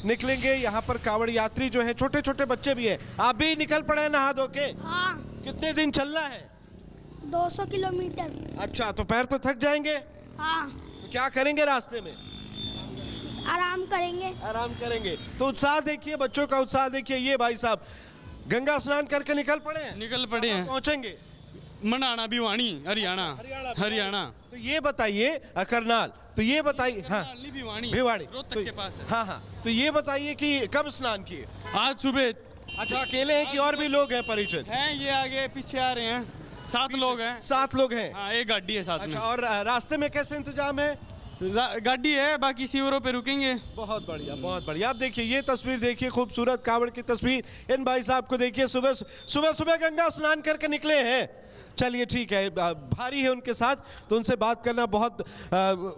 निकलेंगे। यहाँ पर कावड़ यात्री जो है, छोटे छोटे बच्चे भी हैं। आप भी निकल पड़े हैं नहा धो के? हाँ। कितने दिन चलना है? 200 किलोमीटर। अच्छा, तो पैर तो थक जाएंगे? हाँ। तो क्या करेंगे रास्ते में? आराम करेंगे। आराम करेंगे। तो उत्साह देखिए, बच्चों का उत्साह देखिए। ये भाई साहब गंगा स्नान करके निकल पड़े हैं? निकल पड़े हैं। पहुंचेंगे मनाना भिवानी हरियाणा। हरियाणा। तो ये बताइए करनाल, तो ये बताइए। हाँ, भिवानी भिवाड़ी रोहतक के पास है। हाँ हाँ, तो ये बताइए कि कब स्नान किए? आज सुबह। अच्छा, अकेले हैं कि और भी लोग हैं परिचित? हैं ये आगे पीछे आ रहे हैं, 7 लोग हैं। 7 लोग हैं। हाँ, एक गाड़ी है साथ में। अच्छा, और रास्ते में कैसे इंतजाम है? गाड़ी है, बाकी शिविरों पे रुकेंगे। बहुत बढ़िया, बहुत बढ़िया। आप देखिए, ये तस्वीर देखिए, खूबसूरत कावड़ की तस्वीर। इन भाई साहब को देखिए, सुबह सुबह गंगा स्नान करके निकले हैं। चलिए ठीक है, भारी है उनके साथ, तो उनसे बात करना बहुत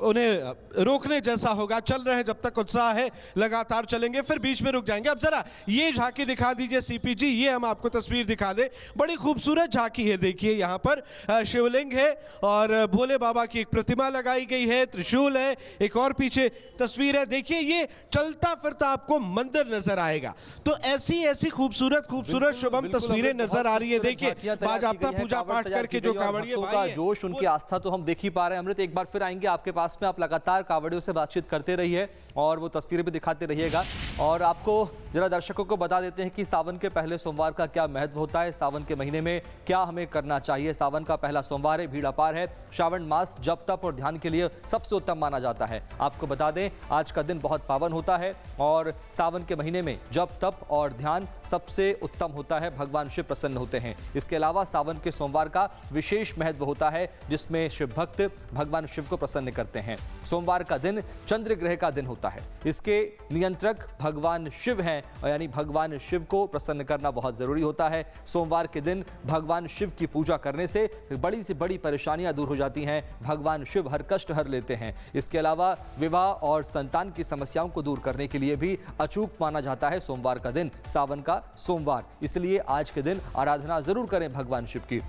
उन्हें रोकने जैसा होगा। चल रहे हैं, जब तक उत्साह है लगातार चलेंगे, फिर बीच में रुक जाएंगे। अब जरा ये झांकी दिखा दीजिए सीपी जी, ये हम आपको तस्वीर दिखा दे। बड़ी खूबसूरत झांकी है। देखिए यहाँ पर शिवलिंग है और भोले बाबा की एक प्रतिमा लगाई गई है, त्रिशूल है, एक और पीछे तस्वीर है। देखिए ये चलता फिरता आपको मंदिर नजर आएगा। तो ऐसी खूबसूरत शुभम तस्वीरें नजर आ रही है। देखिए बाजाप्ता पूजा पाठ करके जो कावड़िए भाई का जोश, उनकी आस्था तो हम देख ही पा रहे हैं। अमृत, एक बार फिर आएंगे आपके पास में, आप लगातार कावड़ियों से बातचीत करते रहिए और वो तस्वीरें भी दिखाते रहिएगा। और आपको जरा दर्शकों को बता देते हैं कि सावन के पहले सोमवार का क्या महत्व होता है, सावन के महीने में क्या हमें करना चाहिए। सावन का पहला सोमवार है, भीड़ अपार है। श्रावण मास जप तप और ध्यान के लिए सबसे उत्तम माना जाता है। आपको बता दें, आज का दिन बहुत पावन होता है और सावन के महीने में जप तप और ध्यान सबसे उत्तम होता है। भगवान शिव प्रसन्न होते हैं। इसके अलावा सावन के सोमवार का विशेष महत्व होता है, जिसमें शिव भक्त भगवान शिव को प्रसन्न करते हैं। सोमवार का दिन चंद्र ग्रह का दिन होता है। इसके नियंत्रक भगवान शिव हैं, यानी भगवान शिव को प्रसन्न करना बहुत जरूरी होता है। सोमवार के दिन भगवान शिव की पूजा करने से बड़ी से बड़ी परेशानियां दूर हो जाती हैं। भगवान शिव हर कष्ट हर लेते हैं। इसके अलावा विवाह और संतान की समस्याओं को दूर करने के लिए भी अचूक माना जाता है सोमवार का दिन, सावन का सोमवार। इसलिए आज के दिन आराधना जरूर करें भगवान शिव की।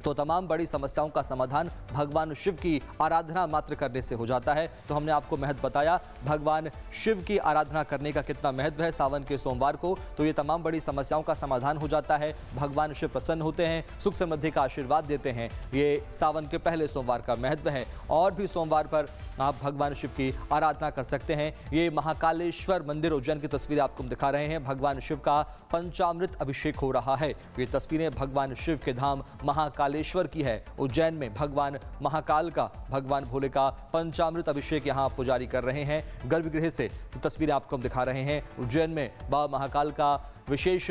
तो तमाम बड़ी समस्याओं का समाधान भगवान शिव की आराधना मात्र करने से हो जाता है। तो हमने आपको महत्व बताया भगवान शिव की आराधना करने का कितना महत्व है सावन के सोमवार को। तो ये तमाम बड़ी समस्याओं का समाधान हो जाता है। भगवान शिव प्रसन्न होते हैं, सुख समृद्धि का आशीर्वाद देते हैं। ये सावन के पहले सोमवार का महत्व है। और भी सोमवार पर आप भगवान शिव की आराधना कर सकते हैं। ये महाकालेश्वर मंदिर उज्जैन की तस्वीरें आपको हम दिखा रहे हैं। भगवान शिव का पंचामृत अभिषेक हो रहा है। ये तस्वीरें भगवान शिव के धाम महाकालेश्वर की है। उज्जैन में भगवान महाकाल का, भगवान भोले का पंचामृत अभिषेक यहाँ पुजारी कर रहे हैं। गर्भगृह से तस्वीरें आपको हम दिखा रहे हैं। उज्जैन में बाबा महाकाल का विशेष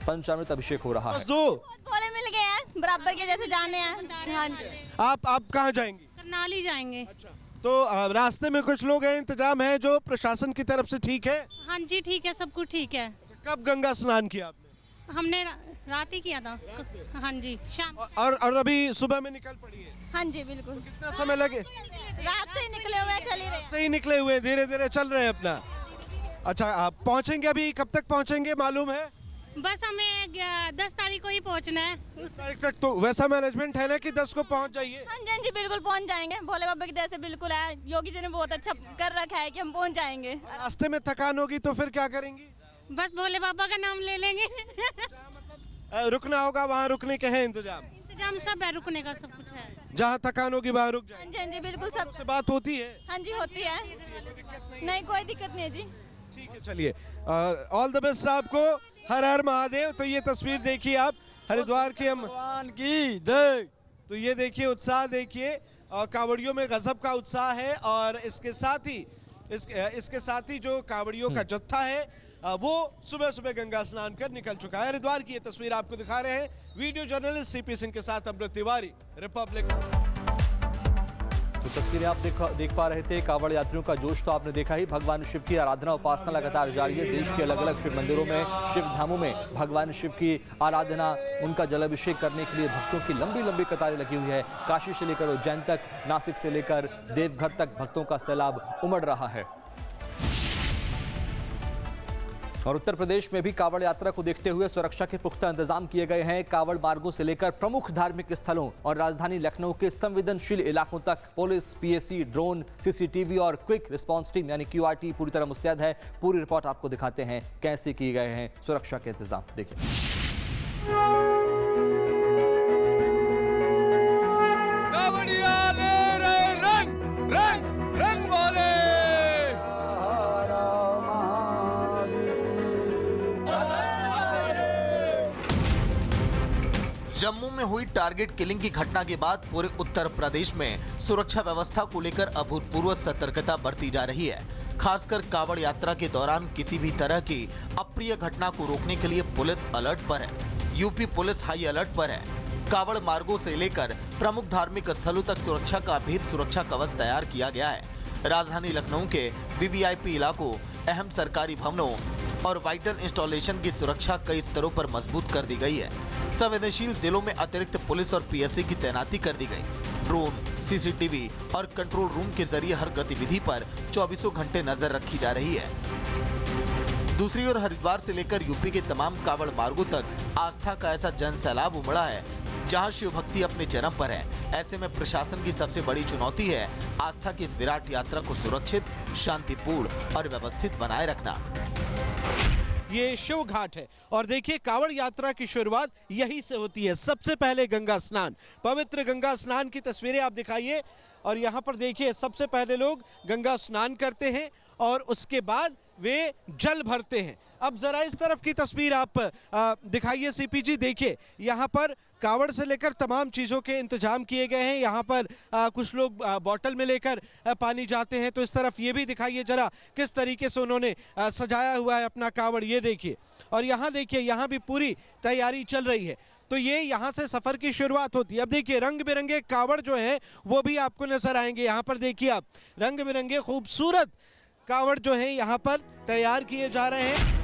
पंचामृत अभिषेक हो रहा है। भोले मिल गए हैं, बराबर के जैसे जाने हैं। हाँ जी। आप कहाँ जाएंगी? करनाल ही जाएंगे। अच्छा, तो रास्ते में कुछ लोग हैं, इंतजाम है जो प्रशासन की तरफ से ठीक है? हाँ जी ठीक है, सब कुछ ठीक है। कब गंगा स्नान किया आपने? हमने रात ही किया था। हाँ जी, शाम। और अभी सुबह में निकल पड़ी है? हाँ जी बिल्कुल। कितना समय लगे? रात से ही निकले हुए, चल ही रहे। से ही निकले हुए, धीरे धीरे चल रहे हैं अपना। अच्छा, आप पहुंचेंगे अभी? कब तक पहुंचेंगे मालूम है? बस हमें 10 तारीख को ही पहुँचना है। 10 तारीख तक तो वैसा मैनेजमेंट है ना कि 10 को पहुंच जाइए? हाँ जी बिल्कुल पहुँच जाएंगे। भोले बाबा की दया से बिल्कुल है। योगी जी ने बहुत अच्छा कर रखा है कि हम पहुँच जाएंगे। रास्ते में थकान होगी तो फिर क्या करेंगी? बस भोले बाबा का नाम ले लेंगे। रुकना होगा, वहाँ रुकने के हैं इंतजाम? इंतजाम सब है, रुकने का सब कुछ है। जहाँ थकान होगी वहाँ रुक जाए। हाँ जी बिल्कुल सब से बात होती है? हाँ जी होती है, नहीं कोई दिक्कत नहीं है जी। ठीक है, चलिए ऑल द बेस्ट आपको। हर हर महादेव। तो ये तस्वीर देखिए आप, हरिद्वार की, हम भगवान की जय। तो ये देखिए उत्साह देखिए, कावड़ियों में गजब का उत्साह है। और इसके साथ ही जो कावड़ियों का जत्था है वो सुबह सुबह गंगा स्नान कर निकल चुका है। हरिद्वार की ये तस्वीर आपको दिखा रहे हैं वीडियो जर्नलिस्ट सीपी सिंह के साथ अमृत तिवारी, रिपब्लिक। तो तस्वीरें आप देख पा रहे थे। कावड़ यात्रियों का जोश तो आपने देखा ही। भगवान शिव की आराधना उपासना लगातार जारी है। देश के अलग अलग शिव मंदिरों में, शिव धामों में भगवान शिव की आराधना, उनका जलाभिषेक करने के लिए भक्तों की लंबी लंबी कतारें लगी हुई है। काशी से लेकर उज्जैन तक, नासिक से लेकर देवघर तक भक्तों का सैलाब उमड़ रहा है। और उत्तर प्रदेश में भी कांवड़ यात्रा को देखते हुए सुरक्षा के पुख्ता इंतजाम किए गए हैं। कांवड़ मार्गों से लेकर प्रमुख धार्मिक स्थलों और राजधानी लखनऊ के संवेदनशील इलाकों तक पुलिस, पीएसी, ड्रोन, सीसीटीवी और क्विक रिस्पांस टीम यानी क्यूआरटी पूरी तरह मुस्तैद है। पूरी रिपोर्ट आपको दिखाते हैं कैसे किए गए हैं सुरक्षा के इंतजाम। देखिए, जम्मू में हुई टारगेट किलिंग की घटना के बाद पूरे उत्तर प्रदेश में सुरक्षा व्यवस्था को लेकर अभूतपूर्व सतर्कता बरती जा रही है। खासकर कांवड़ यात्रा के दौरान किसी भी तरह की अप्रिय घटना को रोकने के लिए पुलिस अलर्ट पर है। यूपी पुलिस हाई अलर्ट पर है। कांवड़ मार्गों से लेकर प्रमुख धार्मिक स्थलों तक सुरक्षा का भेद सुरक्षा कवच तैयार किया गया है। राजधानी लखनऊ के वीवीआईपी इलाकों, अहम सरकारी भवनों और वाइटल इंस्टॉलेशन की सुरक्षा कई स्तरों पर मजबूत कर दी गई है। संवेदनशील जिलों में अतिरिक्त पुलिस और पीएससी की तैनाती कर दी गई। ड्रोन, सीसीटीवी और कंट्रोल रूम के जरिए हर गतिविधि पर 24 घंटे नजर रखी जा रही है। दूसरी ओर हरिद्वार से लेकर यूपी के तमाम कांवड़ मार्गों तक आस्था का ऐसा जन सैलाब उमड़ा है जहां शिव भक्ति अपने चरम पर है। ऐसे में प्रशासन की सबसे बड़ी चुनौती है आस्था की इस विराट यात्रा को सुरक्षित, शांतिपूर्ण और व्यवस्थित बनाए रखना। ये शिव घाट है और देखिए कांवड़ यात्रा की शुरुआत यहीं से होती है। सबसे पहले गंगा स्नान, पवित्र गंगा स्नान की तस्वीरें आप दिखाइए और यहाँ पर देखिए सबसे पहले लोग गंगा स्नान करते हैं और उसके बाद वे जल भरते हैं। अब जरा इस तरफ की तस्वीर आप दिखाइए सीपीजी। देखिए यहाँ पर कांवड़ से लेकर तमाम चीज़ों के इंतजाम किए गए हैं। यहाँ पर कुछ लोग बोतल में लेकर पानी जाते हैं। तो इस तरफ ये भी दिखाइए जरा किस तरीके से उन्होंने सजाया हुआ है अपना कांवड़, ये देखिए। और यहाँ देखिए, यहाँ भी पूरी तैयारी चल रही है। तो ये यहाँ से सफ़र की शुरुआत होती है। अब देखिए रंग बिरंगे कांवड़ जो है वो भी आपको नजर आएंगे। यहाँ पर देखिए आप, रंग बिरंगे खूबसूरत कांवड़ जो है यहाँ पर तैयार किए जा रहे हैं।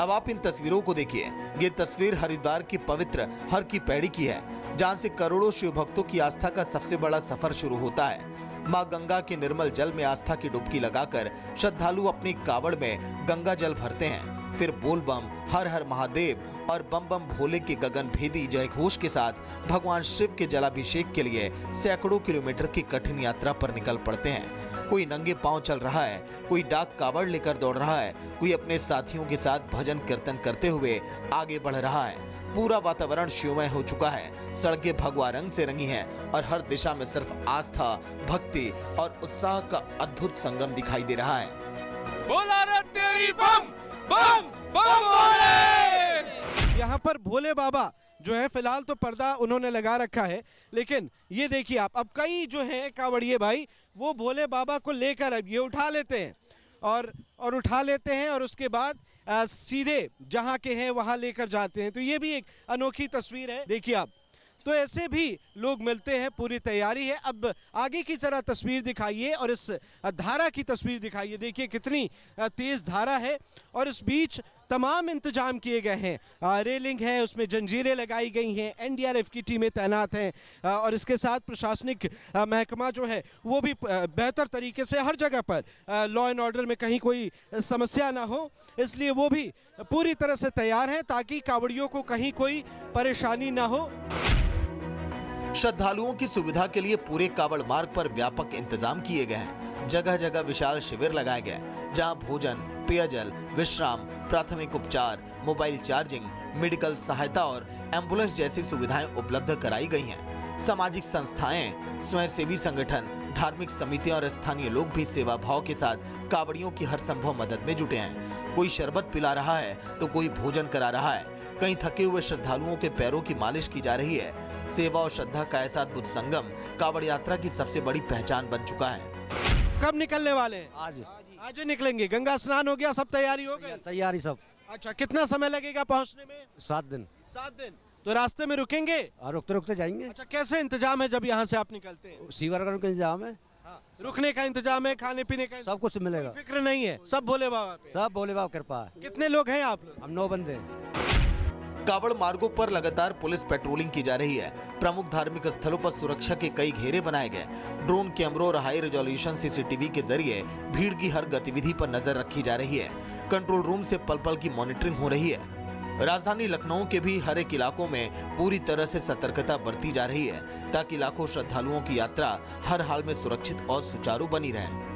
अब आप इन तस्वीरों को देखिए। ये तस्वीर हरिद्वार की पवित्र हर की पैड़ी की है, जहां से करोड़ों शिव भक्तों की आस्था का सबसे बड़ा सफर शुरू होता है। मां गंगा के निर्मल जल में आस्था की डुबकी लगाकर श्रद्धालु अपनी कांवड़ में गंगा जल भरते हैं। फिर बोल बम, हर हर महादेव और बम बम भोले के गगन भेदी जय घोष के साथ भगवान शिव के जलाभिषेक के लिए सैकड़ों किलोमीटर की कठिन यात्रा पर निकल पड़ते हैं। कोई नंगे पांव चल रहा है, कोई डाक कांवड़ लेकर दौड़ रहा है, कोई अपने साथियों के साथ भजन कीर्तन करते हुए आगे बढ़ रहा है। पूरा वातावरण शिवमय हो चुका है। सड़कें भगवा रंग से रंगी हैं और हर दिशा में सिर्फ आस्था, भक्ति और उत्साह का अद्भुत संगम दिखाई दे रहा है। बोला रे तेरी बम बम बम भोले। यहाँ पर भोले बाबा जो है फिलहाल तो पर्दा उन्होंने लगा रखा है, लेकिन ये देखिए आप, अब कई जो है कांवड़िए भाई वो भोले बाबा को लेकर अब ये उठा लेते हैं और उठा लेते हैं और उसके बाद सीधे जहाँ के हैं वहाँ लेकर जाते हैं। तो ये भी एक अनोखी तस्वीर है। देखिए आप, तो ऐसे भी लोग मिलते हैं, पूरी तैयारी है। अब आगे की जरा तस्वीर दिखाइए और इस धारा की तस्वीर दिखाइए। देखिए कितनी तेज धारा है और इस बीच तमाम इंतजाम किए गए हैं। रेलिंग है, उसमें जंजीरें लगाई गई हैं, एनडीआरएफ की टीमें तैनात हैं और इसके साथ प्रशासनिक महकमा जो है वो भी बेहतर तरीके से हर जगह पर लॉ एंड ऑर्डर में कहीं कोई समस्या ना हो, इसलिए वो भी पूरी तरह से तैयार हैं ताकि कांवड़ियों को कहीं कोई परेशानी ना हो। श्रद्धालुओं की सुविधा के लिए पूरे कांवड़ मार्ग पर व्यापक इंतजाम किए गए हैं। जगह जगह विशाल शिविर लगाए गए, जहां भोजन, पेयजल, विश्राम, प्राथमिक उपचार, मोबाइल चार्जिंग, मेडिकल सहायता और एम्बुलेंस जैसी सुविधाएं उपलब्ध कराई गई हैं। सामाजिक संस्थाएं, स्वयंसेवी संगठन, धार्मिक समितियां और स्थानीय लोग भी सेवा भाव के साथ कांवड़ियों की हर संभव मदद में जुटे हैं। कोई शरबत पिला रहा है तो कोई भोजन करा रहा है। कहीं थके हुए श्रद्धालुओं के पैरों की मालिश की जा रही है। सेवा और श्रद्धा का ऐसा अद्भुत संगम कांवड़ यात्रा की सबसे बड़ी पहचान बन चुका है। कब निकलने वाले हैं? आज ही निकलेंगे। गंगा स्नान हो गया, सब तैयारी हो गई? तैयारी सब। अच्छा, कितना समय लगेगा पहुंचने में? 7 दिन। 7 दिन। तो रास्ते में रुकेंगे? रुकते रुकते जाएंगे। अच्छा, कैसे इंतजाम है जब यहाँ से आप निकलते हैं? सीवर का इंतजाम है। हाँ, रुकने का इंतजाम है, खाने पीने का सब कुछ मिलेगा। फिक्र नहीं है, सब भोले बाबा पे। सब भोले बाबा कृपा है। कितने लोग हैं आप लोग? हम 9 बंदे हैं। कांवड़ मार्गों पर लगातार पुलिस पेट्रोलिंग की जा रही है। प्रमुख धार्मिक स्थलों पर सुरक्षा के कई घेरे बनाए गए। ड्रोन कैमरों और हाई रेजोल्यूशन सीसीटीवी के जरिए भीड़ की हर गतिविधि पर नजर रखी जा रही है। कंट्रोल रूम से पल पल की मॉनिटरिंग हो रही है। राजधानी लखनऊ के भी हर एक इलाकों में पूरी तरह से सतर्कता बरती जा रही है ताकि लाखों श्रद्धालुओं की यात्रा हर हाल में सुरक्षित और सुचारू बनी रहे।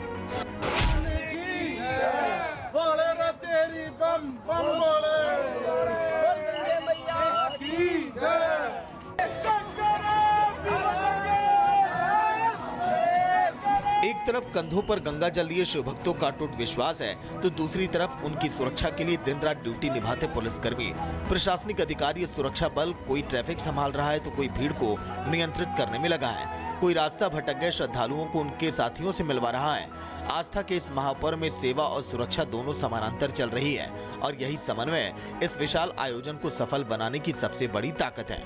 एक तरफ कंधों पर गंगा जल लिए शिव भक्तों का अटूट विश्वास है, तो दूसरी तरफ उनकी सुरक्षा के लिए दिन रात ड्यूटी निभाते पुलिसकर्मी, प्रशासनिक अधिकारी, सुरक्षा बल, कोई ट्रैफिक संभाल रहा है तो कोई भीड़ को नियंत्रित करने में लगा है, कोई रास्ता भटक गए श्रद्धालुओं को उनके साथियों से मिलवा रहा है। आस्था के इस महापर्व में सेवा और सुरक्षा दोनों समानांतर चल रही है और यही समन्वय इस विशाल आयोजन को सफल बनाने की सबसे बड़ी ताकत है।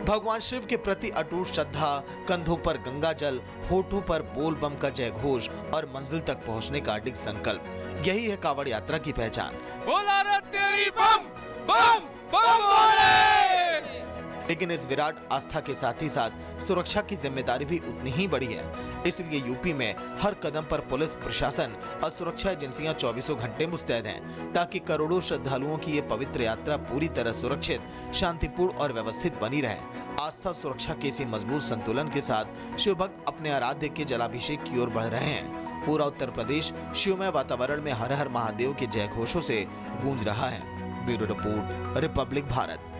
भगवान शिव के प्रति अटूट श्रद्धा, कंधों पर गंगा जल, होठों पर बोल बम का जय घोष और मंजिल तक पहुंचने का अडिग संकल्प, यही है कांवड़ यात्रा की पहचान। बोला रे तेरी बम बम बम भोले। लेकिन इस विराट आस्था के साथ ही साथ सुरक्षा की जिम्मेदारी भी उतनी ही बड़ी है। इसलिए यूपी में हर कदम पर पुलिस प्रशासन और सुरक्षा एजेंसियां 24 घंटे मुस्तैद हैं ताकि करोड़ों श्रद्धालुओं की ये पवित्र यात्रा पूरी तरह सुरक्षित, शांतिपूर्ण और व्यवस्थित बनी रहे। आस्था सुरक्षा के इसी मजबूत संतुलन के साथ शिव भक्त अपने आराध्य के जलाभिषेक की ओर बढ़ रहे हैं। पूरा उत्तर प्रदेश शिवमय वातावरण में हर हर महादेव के जय घोषों से गूंज रहा है। Bureau report, Republic Bharat.